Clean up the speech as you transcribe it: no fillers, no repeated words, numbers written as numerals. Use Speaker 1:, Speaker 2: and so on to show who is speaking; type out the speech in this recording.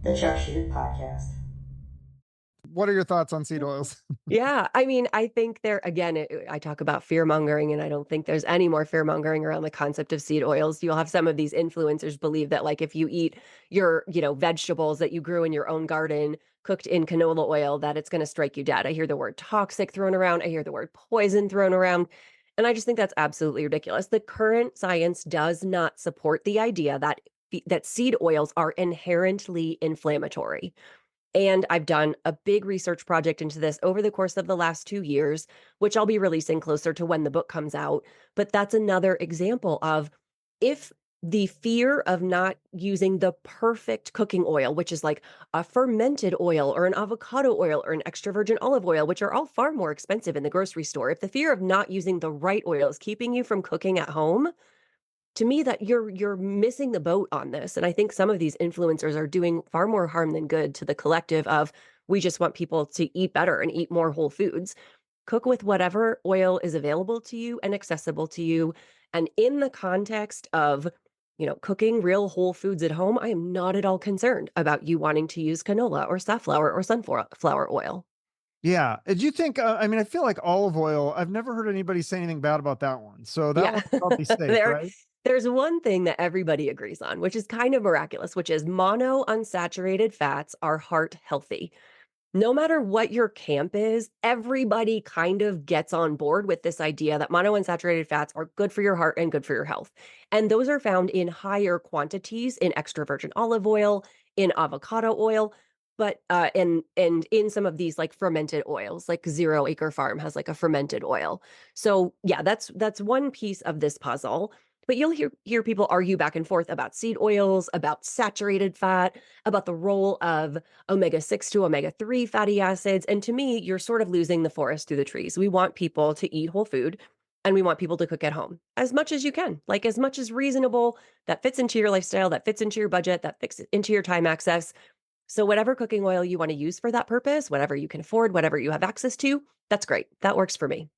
Speaker 1: the Shute podcast.
Speaker 2: What are your thoughts on seed oils?
Speaker 3: Yeah, I mean, I think there again, I talk about fear mongering, and I don't think there's any more fear mongering around the concept of seed oils. You'll have some of these influencers believe that, like, if you eat your, vegetables that you grew in your own garden, cooked in canola oil, that it's going to strike you dead. I hear the word toxic thrown around. I hear the word poison thrown around. And I just think that's absolutely ridiculous. The current science does not support the idea that seed oils are inherently inflammatory. And I've done a big research project into this over the course of the last 2 years, which I'll be releasing closer to when the book comes out. But that's another example of, if the fear of not using the perfect cooking oil, which is like a fermented oil or an avocado oil or an extra virgin olive oil, which are all far more expensive in the grocery store, if the fear of not using the right oil is keeping you from cooking at home, to me, that you're missing the boat on this. And I think some of these influencers are doing far more harm than good to the collective of, we just want people to eat better and eat more whole foods. Cook with whatever oil is available to you and accessible to you. And in the context of, cooking real whole foods at home, I am not at all concerned about you wanting to use canola or safflower or sunflower oil.
Speaker 2: Yeah. Do you think, I mean, I feel like olive oil, I've never heard anybody say anything bad about that one. So that
Speaker 3: Yeah.
Speaker 2: one's probably safe, right?
Speaker 3: There's one thing that everybody agrees on, which is kind of miraculous, which is monounsaturated fats are heart healthy. No matter what your camp is, everybody kind of gets on board with this idea that monounsaturated fats are good for your heart and good for your health. And those are found in higher quantities in extra virgin olive oil, in avocado oil, but and in some of these like fermented oils, like Zero Acre Farm has like a fermented oil. So yeah, that's one piece of this puzzle. But you'll hear people argue back and forth about seed oils, about saturated fat, about the role of omega-6 to omega-3 fatty acids. And to me, you're sort of losing the forest through the trees. We want people to eat whole food, and we want people to cook at home as much as you can, like as much as reasonable, that fits into your lifestyle, that fits into your budget, that fits into your time access. So whatever cooking oil you want to use for that purpose, whatever you can afford, whatever you have access to, that's great. That works for me.